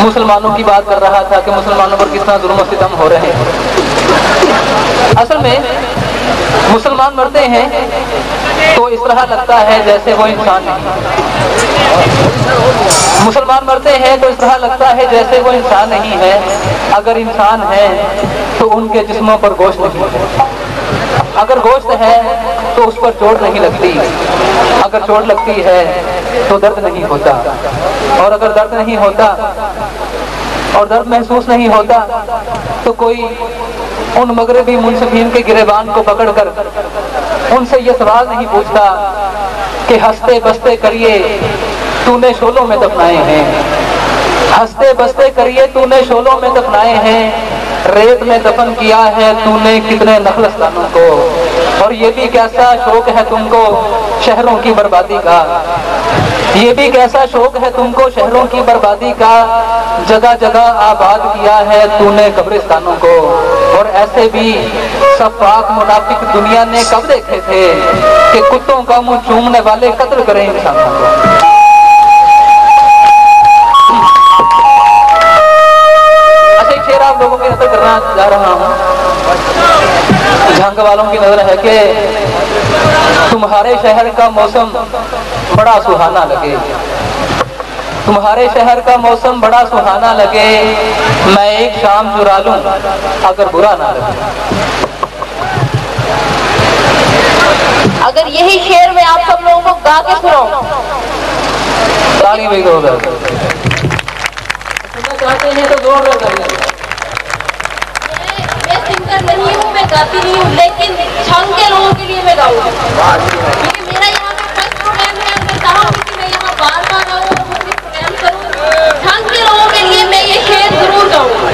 मुसलमानों की बात कर रहा था कि मुसलमानों पर कितना जुल्म और सितम हो रहे हैं। असल में मुसलमान मरते हैं तो इस तरह लगता है जैसे वो इंसान नहीं। मुसलमान मरते हैं तो इस तरह लगता है जैसे वो इंसान नहीं है। अगर इंसान है तो उनके जिस्मों पर गोश्त नहीं है, अगर गोश्त है तो उस पर चोट नहीं लगती, अगर चोट लगती है तो दर्द नहीं होता, और अगर दर्द नहीं होता और दर्द महसूस नहीं होता तो कोई उन मगरबी मुंसफीन के गिरेबान को पकड़कर उनसे ये सवाल नहीं पूछता कि हंसते बसते करिए तूने शोलों में दफनाए हैं, हंसते बसते करिए तूने शोलों में दफनाए हैं, रेत में दफन किया है तूने कितने नखलस्तानों को, और ये भी कैसा शौक है तुमको शहरों की बर्बादी का, ये भी कैसा शौक है तुमको शहरों की बर्बादी का, जगह जगह आबाद किया है तूने कब्रिस्तानों को, और ऐसे भी सफाक मुनाफिक दुनिया ने कब देखे थे कि कुत्तों का मुंह चूमने वाले कत्ल करें इंसानों को। आप लोगों की नजर करना जा रहा हूँ, झंग वालों की नजर है कि तुम्हारे शहर का मौसम बड़ा सुहाना लगे, तुम्हारे शहर का मौसम बड़ा सुहाना लगे, मैं एक शाम चुरा लूं अगर बुरा ना लगे। अगर यही शेर में आप सब लोगों को गा के सुनाऊं, ताली भी दो, सुनना चाहते हैं तो जोर लगा। सिंगर नहीं हूँ, मैं गाती नहीं हूँ, लेकिन छंग के लोगों के लिए मैं गाऊंगी, क्योंकि मेरा यहाँ पे फर्स्ट प्रोग्राम है। मैं चाहूँगी कि मैं यहाँ बार बार आऊँ और मुझे प्रोग्राम करूँ। छंग के लोगों के लिए मैं ये शेर जरूर गाऊंगी।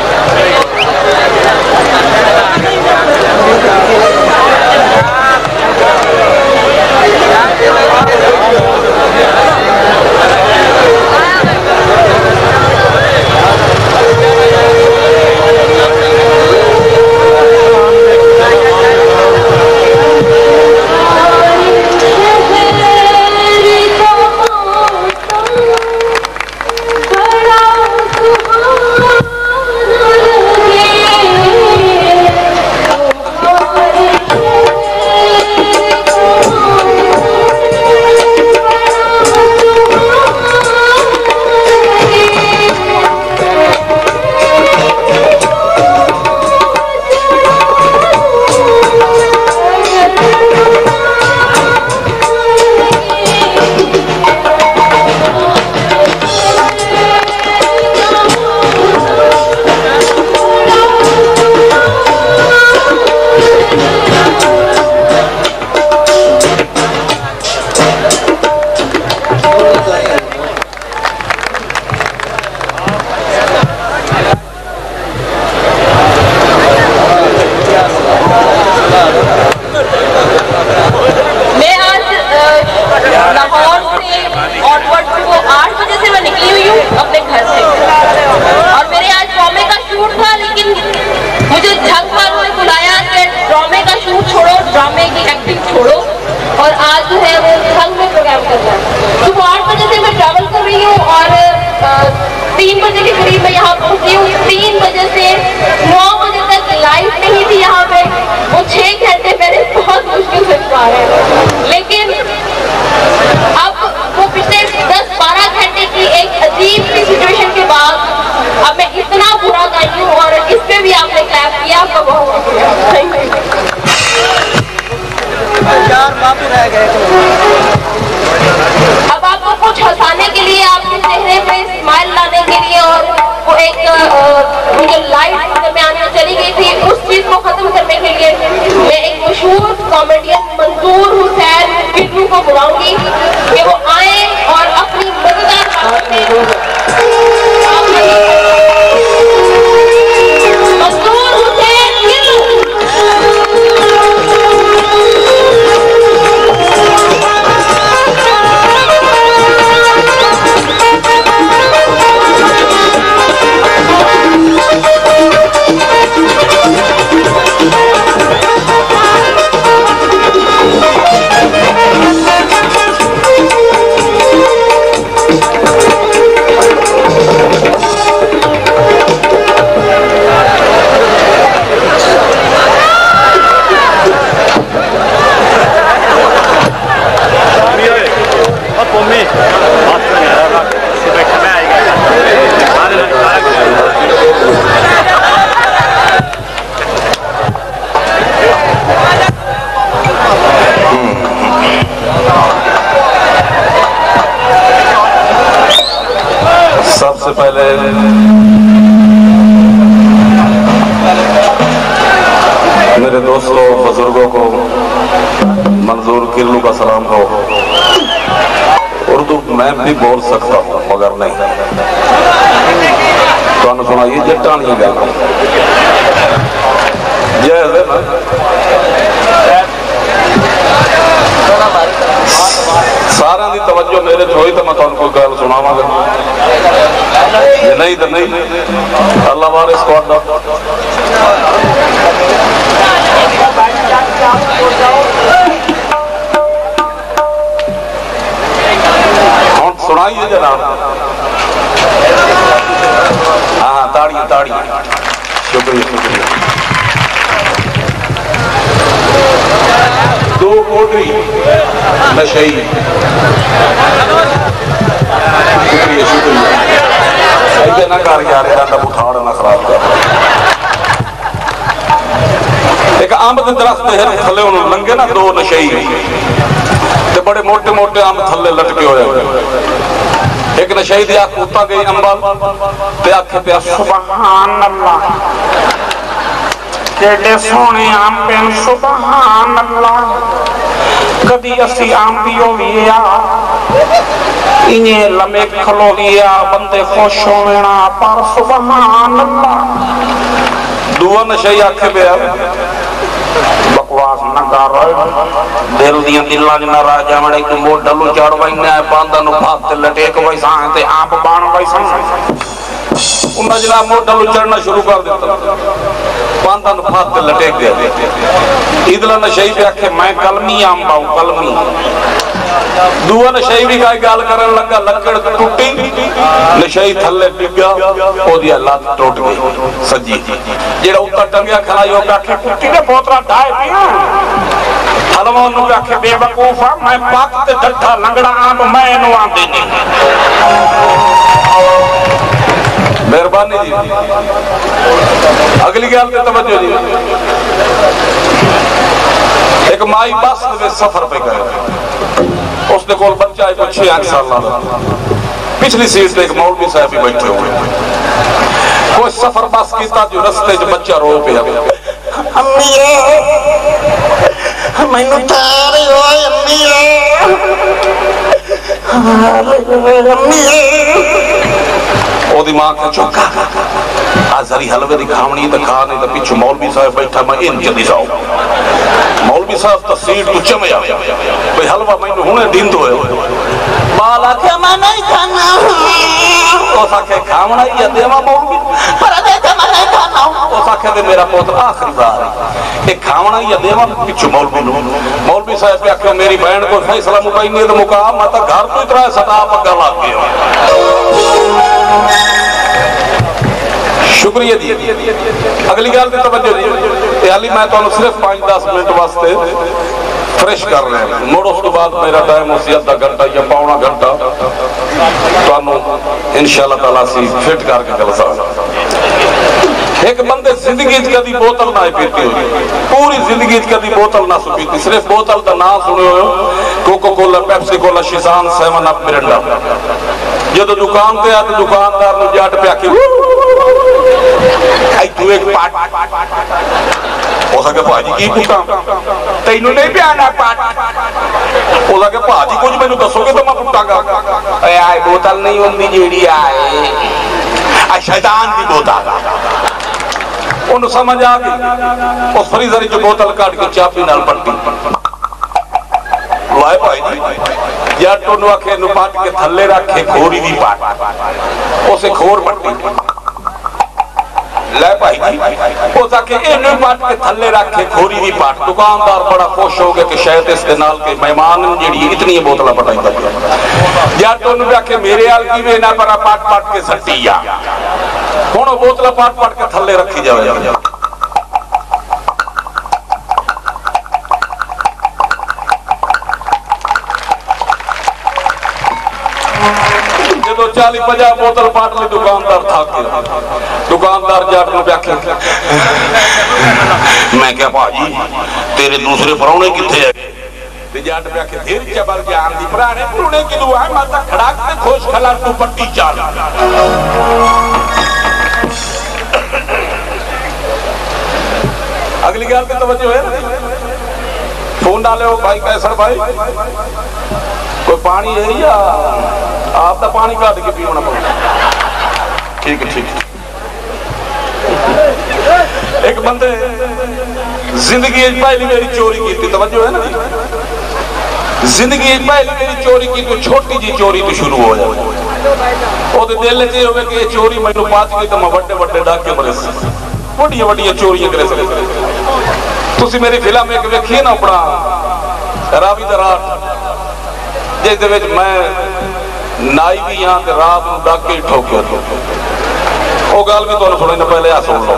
लेकिन अब वो पिछले 10-12 घंटे की एक अजीब सी सिचुएशन के बाद अब मैं इतना बुरा गाई हूँ, और इस पे भी आपने क्लैप किया, आपका बहुत अब आपको कुछ हंसाने के लिए, आपके चेहरे पे स्माइल लाने के लिए, और वो एक जो लाइट दरमियान में चली गई थी उस चीज को खत्म करने के लिए मैं एक मशहूर कॉमेडियन मंजूर हुसैन किट्टू को बुलाऊंगी कि वो आए और अपनी मजेदार सबसे पहले मेरे दोस्तों बुजुर्गों को मंजूर किरलू का सलाम हो। उर्दू मैं भी बोल सकता हूँ मगर नहीं तो सुनाइए जट्टानी गल सारा की तवज्जो मेरे च हुई तो मैं तुहानू कोई गल सुनावांगा, नहीं तो नहीं। अल्लाह वारिस हुण सुनाइए जनाब। हाँ ताड़ियां ताड़ियां, शुक्रिया शुक्रिया। दो कोटरी नशई, शुक्रिया शुक्रिया। ऐसे ना कर यार, बुखार ना खराब कर। एक अंब के दरख्त है थले लंघे ना दो नशई, ते बड़े मोटे मोटे अंब थले लटके होए। एक नशई दी अख उत्ता गई अंबल ते आखे पे सुभान अल्लाह, केडे सोने आम पेन सुभान अल्लाह। कदी असी आम पियो लिया इन्हें लमे खलो लिया बंदे खुश होना पर सुभान अल्लाह। दुआ नशई आखे पे बकवास न कर, दिल दियां दिलां च न रह जावण। एक मोढा नु चढ़ वैना पांदा नु भात लटेक वैसा ते आप बाण वैसा उन्हें जनाब मोढा नु चढ़ना शुरू कर दिता, पांदा नु भात लटेक गया। इधला नशई पे आखे मैं कलमी आम पाऊं कलमी। दुआ नशई भी कोई गल करन लगा, लकड़ टूटी नशई थले डिग्गा, ओदी लत टूट गई सज्जी। जेड़ा उत्ता टंगिया खड़ा यो आखे कुत्ती ने बोतला ढाए पिया। हलवा नु आखे बेवकूफा मैं पाक ते डठा लंगड़ा आम मैं इनु आंदी नहीं। मेहरबानी जी। अगली गल पे तवज्जो जी। एक माई बस में सफर पे गए, उसने कोल बच्चा है 6 साल का, पिछली सीट पे एक मौलवी साहब भी बैठे हुए। कोई सफर बस किया जो रस्ते च बच्चा रो पे अम्मी मैनू तार ओदी मां के चौका आजरी हलवे दी खावनी तो खा, नहीं तो पिछू मौलवी साहब बैठा मैं इन जल्दी जाओ। मौलवी साहब तो सीट तू चमया भाई हलवा मैनू हुणे दींदो है। बाल आखे मैं नहीं खाना, उस आखे खावना ही देवा मौलवी पर दे के मैं नहीं खाना। उस आखे दे मेरा पुत्र आखिरी बार ये खावना ही देवा पिछू मौलवी नु। मौलवी साहब आखे मेरी बहन को फैसला मुकाई नहीं तो मुका मैं तो घर तो इतना सदा पक्का लग गया। शुक्रिया जी। अगली गल की तवज्जो जी। हाली मैं तुहानू सिर्फ 5-10 मिनट वास्ते फ्रेश कर रहा हूं, मुड़ उस बाद मेरा टाइम उसी अद्धा घंटा या पौना घंटा तुहानू इंशाअल्लाह ताला सी फिट करके गलसा। एक बंदे जिंदगी कभी बोतल ना पीती हुई, पूरी जिंदगी कभी बोतल ना पीती, सिर्फ बोतल का नाम सुने हो कोको कोला पेप्सी कोला शिजान 7 अप मिरिंडा। जो दुकान पे आ तो दुकानदार ने जट पे आके तू एक पाट हो सके भाजी की पूछा तेनू नहीं पियाना पाट हो सके भाजी कुछ मैनू दसोगे तो मैं पुटागा। आए बोतल नहीं होंगी जेड़ी आए शैतान की बोतल। उन्हें समझ आ गई, उस फ्रीजर च बोतल काट के चाबी नाल पट्टी लाए भाई जी या टोनू आखे नु पाट के थल्ले रखे खोरी भी पाट उसे खोर पट्टी ले भाई जी उस आखे इनू पाट के थल्ले रखे खोरी भी पाट। दुकानदार बड़ा खुश हो गया कि शायद इस दे नाल के मेहमान जेड़ी इतनी बोतल पटाई दी। या टोनू आखे मेरे हाल की वे ना पर पाट पाट के सट्टी आ हुण बोतल पाट पाट के थल्ले रखी जाए। जो 40-50 बोतल पाट ली दुकानदार थक गया। दुकानदार जट नूं आखे मैं क्या भाजी तेरे दूसरे परौने किथे है? जट पे आके फिर चबल जान दी पुराने पुराने की दुआ है माता खड़ाक ते खोश खला तू पट्टी चाल अगली गल पे तवज्जो है फोन डाले हो भाई कैसर भाई कोई पानी है या आपका पानी काट के पीना पड़ेगा ठीक है ठीक है एक बंदे जिंदगी पहली मेरी चोरी की थी तवज्जो है ना जिंदगी पहली मेरी चोरी की तो छोटी जी चोरी तो शुरू हो जाए ओदे दिल च होवे कि चोरी मैनू पाच गई तो मैं बड़े बड़े डाके बरस बड़िया बड़िया चोरियां करे सकते तुसी मेरी फिल्म एक वेखी ना अपना रावी दा रात जिस दे विच मैं नाई भी हां ते रात नूं डाके ठोके वो गल भी तुहानूं सुणने पहले आ सुन लो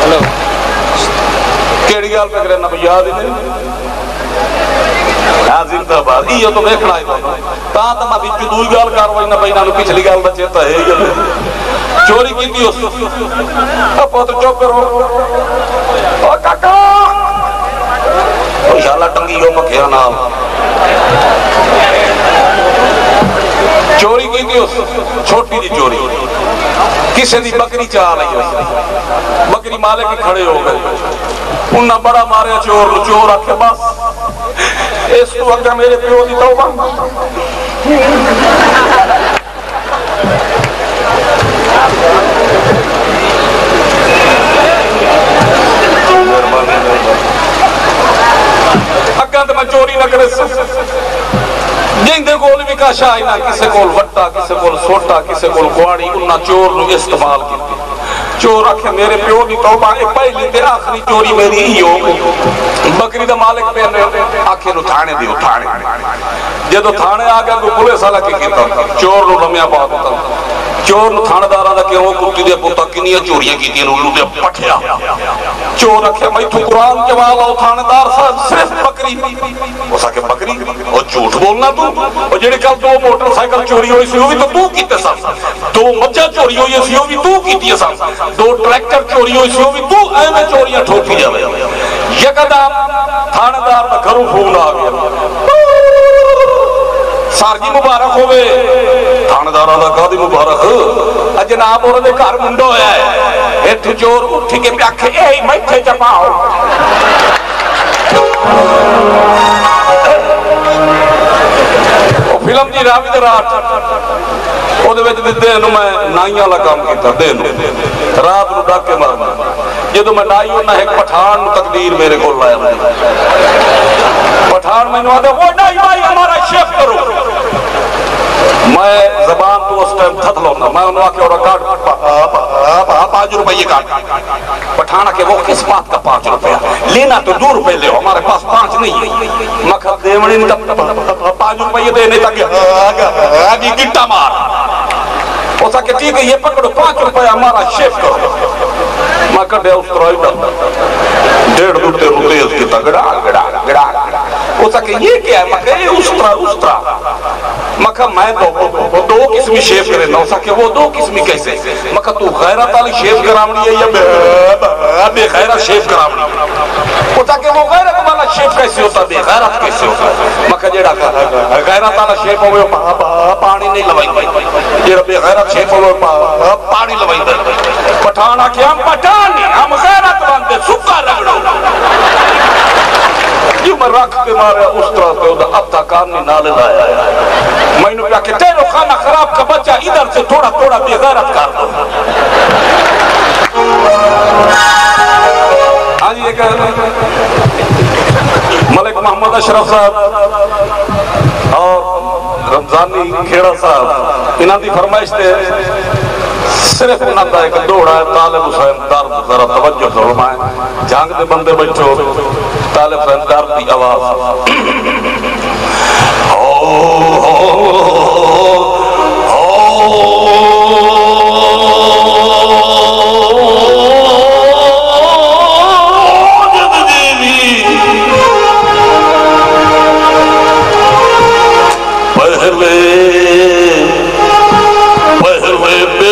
हेलो केड़ी गल पे करना भी याद ही नहीं जिंदाबाद इहो तो वेखना है तां तो मैं विच दूई गल कर वजना पई इन्हां नूं पिछली गल दा चेता है ही चोरी कीती उस पुत्र चुप करो ओ काका ओ शाला टंगी हो मखिया नाल चोरी की उस छोटी जी चोरी किसी दी बकरी चाह ली बकरी मालिक ही खड़े हो गए उन्हें बड़ा मारे चोर चोर आखे बस इस तो अगर मेरे प्यो की तौबा अगर तो मैं चोरी न करे जिंदे कोल भी काशा आई ना किसे कोल वट्टा किसे कोल सोटा किसे कोल कुआड़ी उन्ना चोर नु इस्तेमाल कीती चोर आखे मेरे प्यो दी तौबा ए पहली ते आखिरी चोरी मेरी ही हो बकरी दा मालिक पे आखे नु थाने दियो थाने जदों थाने आ गया कोई पुलिस वाला की कीता चोर नु रमिया पा दिता चोर नु थानेदारां दा क्यों कुत्ती दे पुत्ता किन्नियां चोरियां कीतियां उल्लू दे पठिया चोर आखे मैथों कुरान जवा लो थानेदार साहब सिर्फ बकरी उस आके बकरी ओ झूठ बोलना तू ओ जेड़ी कल दो मोटरसाइकिल चोरी होई सी ओ भी तो तू कीते सन दो मज्जां चोरी होई सी ओ भी तू कीतियां सन दो ट्रैक्टर चोरी होई सी ओ भी तू एवें चोरियां ठोकी जावे यकदम थानेदार दा घरों फोन आ गया सर जी मुबारक होवे थानेदारां दा कादी मुबारक जनाब और दे घर मुंडा होया है इत्थे चोर उठ के आखे ए मैथे च पाओ फिल्म जी रावी दा रात ओदे विच दिते नु मैं नाई वाला काम कीता दिन रात नु डाके मारना जदों मैं नाई होना एक पठान नु तकदीर मेरे कोल लाया पठान मैनू आदे वो नाई भाई हमारा शेफ करो मैं जबान तो उस टाइम थक लौटा मैं उन्होंने आके और काट 5 रुपये काट पठाना के वो किस बात का 5 रुपया लेना तो 2 रुपए ले हमारे पास 5 नहीं है मखर देवणी 5 रुपये देने तक आगे गिट्टा मार हो सके ठीक है ये पकड़ो 5 रुपया हमारा शेफ करो मैं कटे उस तरह 1.5 दूटे रुपये उसकी तगड़ा गड़ा गड़ा हो सके ये क्या है मखे उस तरह मखा मैं तो दो किस्मी शेफ करे ना हो सके वो 2 किस्मी कैसे मखा तू गैरत वाली शेफ करावनी है या बेगैरत शेफ करावनी हो सके वो गैरत वाला शेफ कैसे होता बेगैरत कैसे होता मखा जेड़ा गैरत वाला शेफ हो पानी नहीं लवाइंदा जेड़ा बेगैरत शेफ हो पानी लवाइंदा पठाना के हम पठान हम गैरत बनते सुक्का रगड़ो मैं रख के मारे उस तरह से अब्दा काम नहीं नाले लाया मैंने क्या कि तेरो खाना खराब का बच्चा इधर से थोड़ा थोड़ा बेगैरत कर दो आज ये मलिक मोहम्मद अशरफ साहब और रमजानी खेड़ा साहब इन्हां दी फरमाइश ते सिर्फ उन्हां दा एक दौड़ा है तालिब हुसैन दर्द जरा तवज्जो फरमाए जंग दे बंदे बैठो तालिब हुसैन दर्द दी आवाज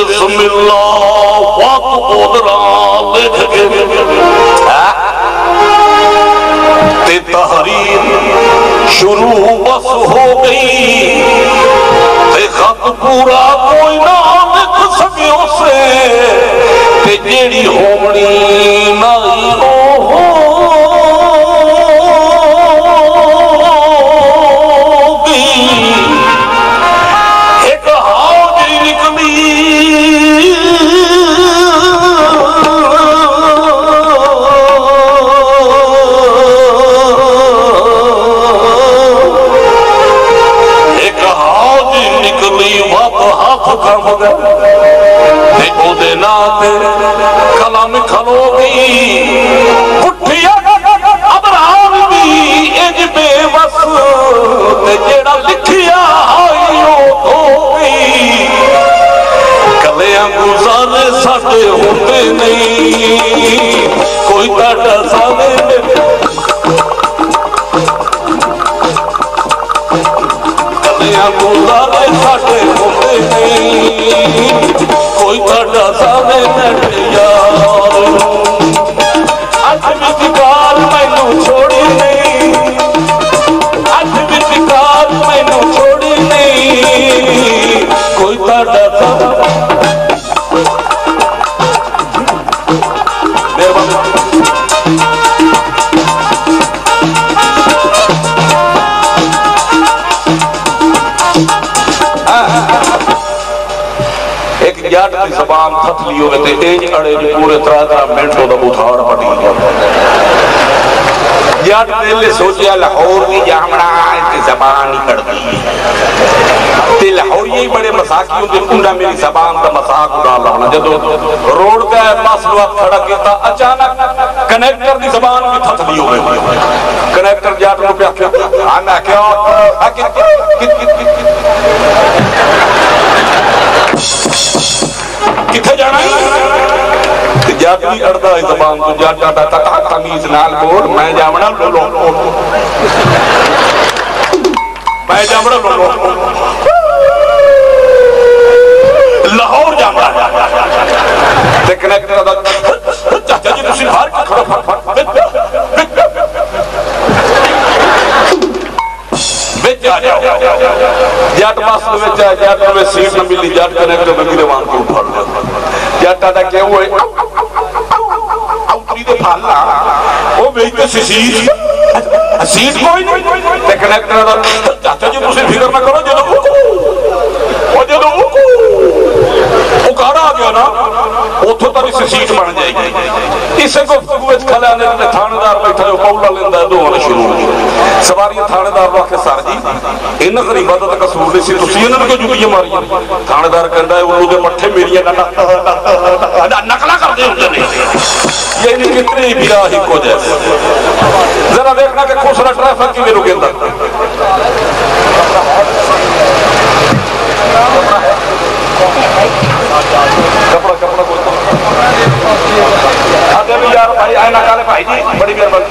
बिस्मिल्लाह हो गई ते खत पूरा कोई ना लिख सकियो से ते जेड़ी होनी नहीं ओ कलम खलोगी पुठिया अबराम दी इंज बेबस ते जेड़ा लिखिया आई ओ धोगी कलियां गुजारे साडे होंदे नहीं कोई ताड़ा सावे कलियां गुजारे साडे होंदे नहीं कोई ताड़ा सावे यार अज विचकार मैनू छोड़ी नहीं अज विचकार मैनू छोड़ी नहीं कोई ताड़ा सावे जट की जबान थथली हो अड़े पूरे 3 मिनट बुथाड़ पटी जट पहले सोचा लाहौर की जामना जबान ही कड़ती लाहौर ही बड़े मसाकी होंगे उन्हें मेरी जबान का मजाक उड़ा लाना जो रोड का पास खड़ा किया अचानक कनेक्टर की जबान भी थथली हो गई कनेक्टर जट को किथे जाना जट भी अड़दा है जबान को जट आटा तका तमीज नाल बोल मैं जावना लोलो मैं जावना लोलो लाहौर जावना ते कनेक्टर दा चाचा जी तुसी बाहर की खड़ो विच आ जाओ जट बस विच आ जट में सीट न मिली जट कनेक्टर में गिरे वान को फड़ जट आदा क्यों होए आउतरी दे फाला ओ वेच ते सीट कोई नहीं ते कनेक्टर दा चाचा जी तुसी फिकर ना करो जदों ओ कार आ गया ना उथों तारी सीट बन जाएगी इसे गुफ्तगू विच खला ने थानेदार बैठा हो पौला लेंदा दोहन शुरू सवारी थानेदार नु आखे सर जी इन गरीबां दा कसूर नहीं सी तुसी इन्हां को जुगियां मारियां थानेदार कहंदा है उन्होंने मट्ठे मेरियां नकला करदे हुंदे ने ये नहीं कितनी बिराही को जैसे जरा देखना कि खुसरा ट्रैफिक किवें रुकेंदा कपड़ा कपड़ा आगे भी यार भाई आए ना काले भाई जी बड़ी मेहरबानी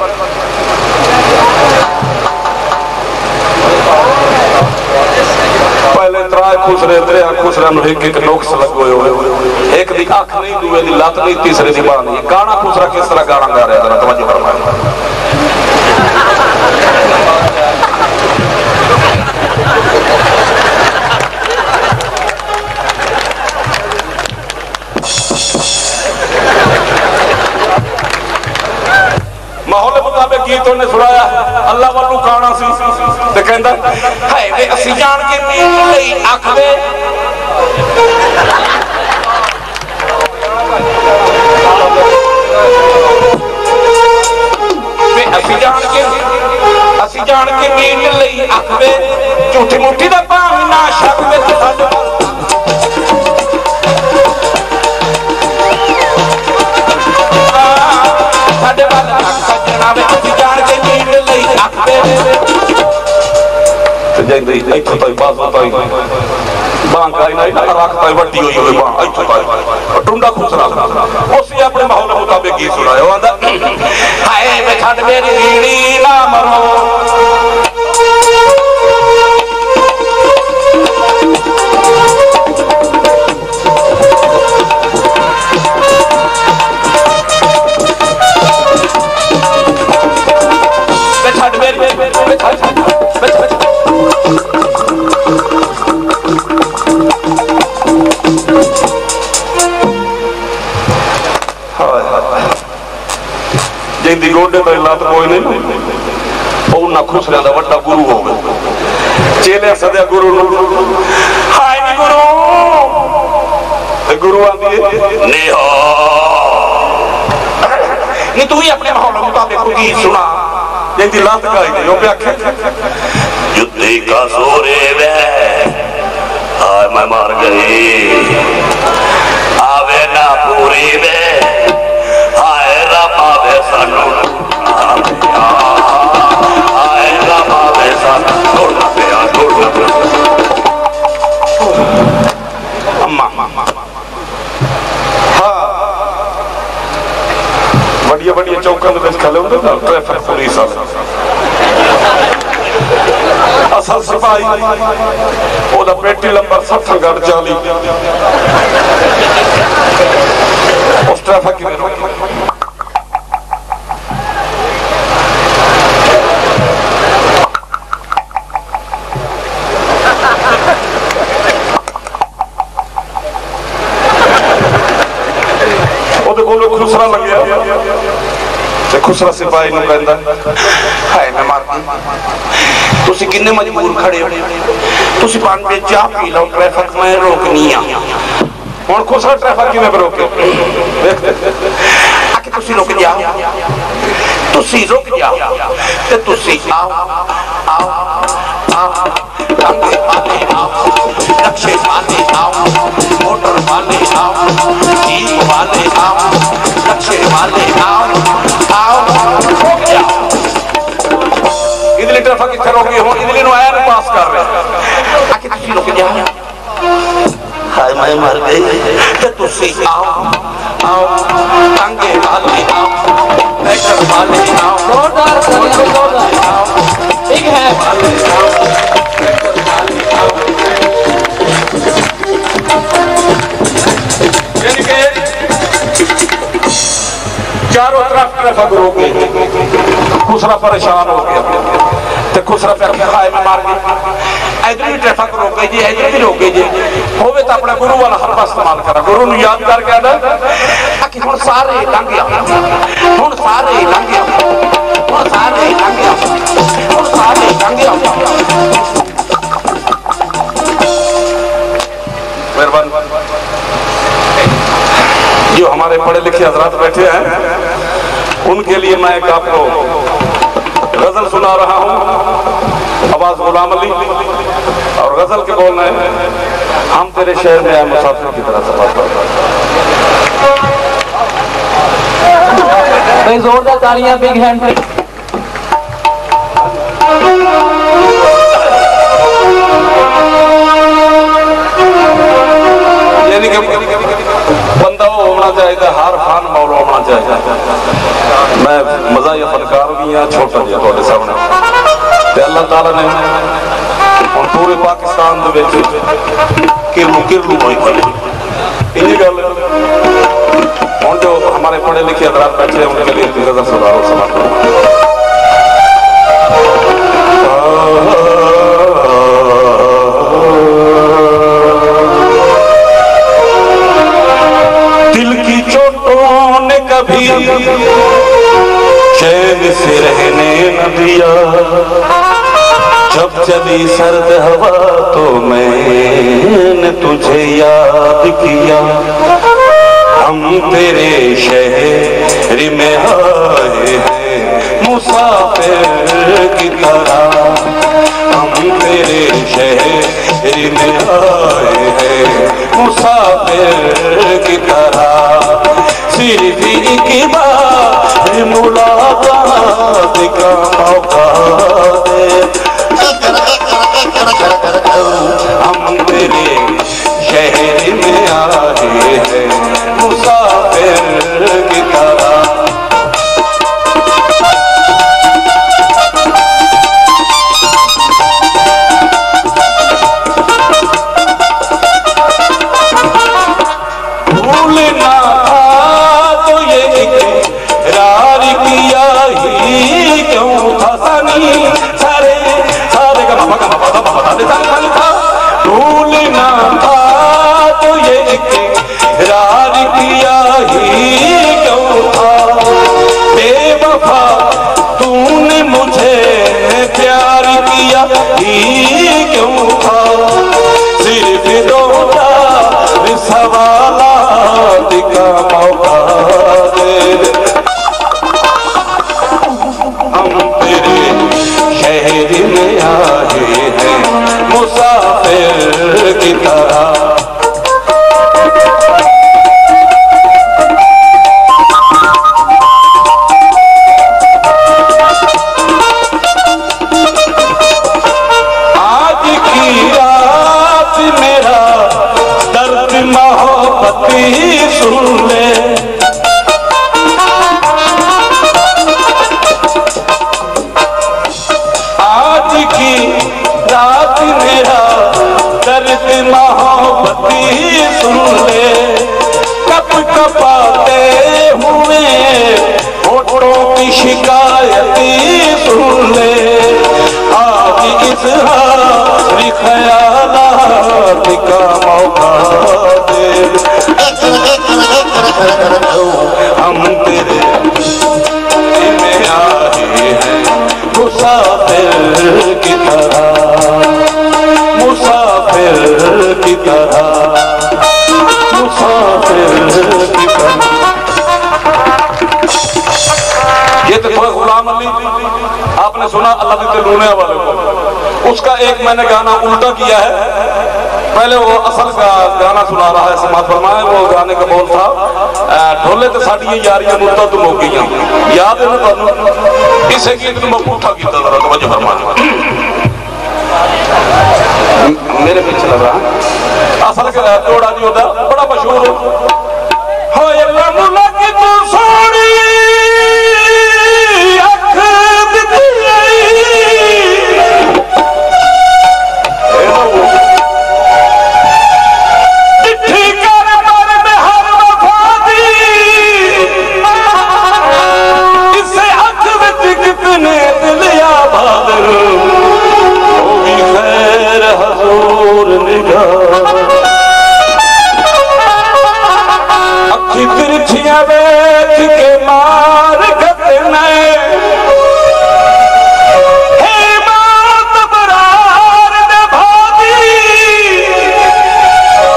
पहले त्राए खुसरे तेरे खुसरा नु एक नुक्स लगो होए एक दी अख नहीं दूए दी लत नहीं तीसरे दी बांह नहीं गाना खुसरा किस तरह गाना गा रहा है जरा तवज्जो फरमाए माहौल मुताबिक गीत उन्हें सुनाया अल्लाह वालू गाना सी ते कहंदा हाय वे असी जान के मीन लई आखदे वे असी जान के मीन लई आखदे झूठी मुट्ठी दा भाव ना शक विच साडे टुंडा खुसरा उसी अपने माहौल मुताबिक गीत सुनाया हाय छड़ मेरी बीड़ी ना मरो छड़ मेरी तो इलात कोई नहीं उन्हें खुसरिया का वड्डा गुरु हो गया चेले सद्या गुरु हाय नी गुरु आंदी नहीं तू ही अपने माहौल मुताबिक गीत सुना जिंदी लात गाई जो पे आखे युद्धे का सोरे वे हाय मैं मार गई आवे ना पूरी वे हाय रमावे सानू हाय रमावे सानू छोड़ना पे अम्मा हाँ बढ़िया बढ़िया चौकों में खड़े होंगे ना ट्रैफिक पुलिस असल सिपाही ओदा पेटी नंबर 60 गढ़ 40 उस ट्रैफिक में खुसरा लग गया खुसरा सिपाही नूं कहंदा हाय मैं मार गई तुसी किन्ने मजबूर खड़े हो तुसी पान पे चाह पी लो ट्रैफिक में रोकनी आ हुण खुसरा ट्रैफिक किवें रोके आके तुसी रुक जाओ तुसी रुक जाओ ते तुसी आओ आओ आओ रंगे वाले आओ रक्षे वाले आओ मोटर वाले आओ जीप वाले आओ रक्षे वाले आओ आओ रुक जाओ इधर ट्रैफिक इत्थे रोकी हुण इधर नु आया पास कर रहे आके तुसी रुक जाओ हाय मैं मर गई ते तुसी आओ आओ टांगे वाले आओ बैटर वाले आओ जोरदार आओ ठीक है वाले आओ चारों तरफ ट्रैफिक रोक गई खुसरा परेशान हो गया तो खुसरा पे खाए में मार गई इधर भी ट्रैफिक रोक गई जी इधर भी रोक गई जी होवे तो अपना गुरु वाला हरबा इस्तेमाल करा गुरु नु याद करके आदा कि हुण सारे लंघ गया हुण सारे लंघ गया हुण सारे लंघ गया हुण सारे लंघ गया मेहरबान जो हमारे पढ़े लिखे हजरात बैठे हैं उनके लिए मैं एक आपको गजल सुना रहा हूँ आवाज गुलाम अली और गजल के बोल रहे हैं हम तेरे शहर में आए मुसाफिर की तरह सफर भाई जोरदार तालियां बिग हैंड यानी कि बंदा होना चाहिए हर फान मौला होना चाहिए मैं मजा या फनकार भी हाँ छोटा जी थोड़े सामने अल्लाह ताला ने और पूरे पाकिस्तान किरलू किरलू इन्हीं गल हम जो हमारे पढ़े लिखे हजरात बैठे हैं उनके लिए गजल सुधारो समाज कभी चैन से रहने न दिया जब चली सर्द हवा तो मैंने तुझे याद किया हम तेरे शहर में आए हैं मुसाफिर की तरह हम तेरे शहर में आए हैं मुसाफिर की तरह सिर्फ एक बार मुलाकात का मौका दे हम तेरे शहर में आए हैं मुसाफिर की तरह भूलना था तो ये इकरार किया ही क्यों था बेवफा किया ही क्यों था, सिर्फ दो चार सवालात का मौका दे। हम तेरे शहर में आए हैं मुसाफिर की तरह, सुन ले। आज की रात मेरा दर्द मोहब्बती सुन ले, कप कपाते हुए होठों की शिकायती सुन ले। आज इज़हार ख्यालात का मौका दे। हम तेरे में आए हैं मुसाफिर की तरह, मुसाफिर की तरह, मुसाफिर की तरह। ये तो थोड़ा गुलाम अली आपने सुना अल्लाह के लूने वाले को, उसका एक मैंने गाना उल्टा किया है। पहले वो असल का गाना सुना रहा है, समाज फरमाए। वो गाने का बोल था, ढोले तो साड़ी यारियां मुद्दा तुम हो गई याद है ना तुम, इसे गीत मैं पुठा किया जरा तो फरमा मेरे पीछे लग रहा असल का जोड़ा जी होता बड़ा मशहूर हो अल्लाह की तू सोनी अखी तिरछियां देख के मार कटने हेमंत बरार ने भादी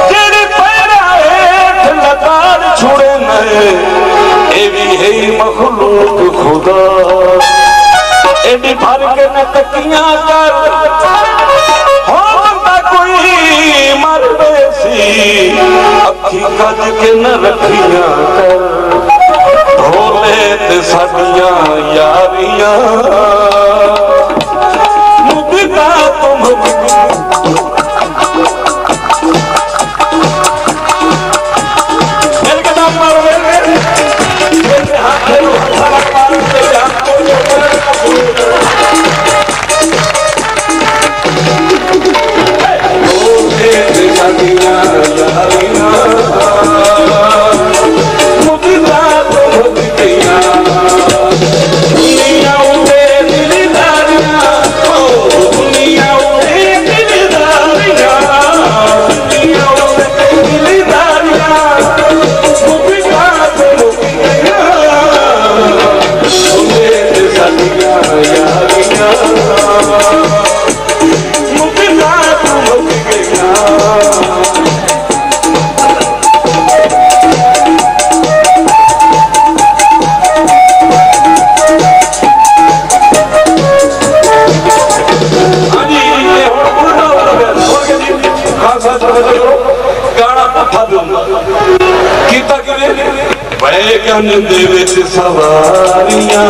जेड़ी पैरा हेठ लतार छुड़े ने एवी है मखलूक खुदा एडी भर के न तकियां कर अखी कज के न रखिया कर ढोले ते साडिया यारियां मुद्दा तुम गन दे विच सवारियां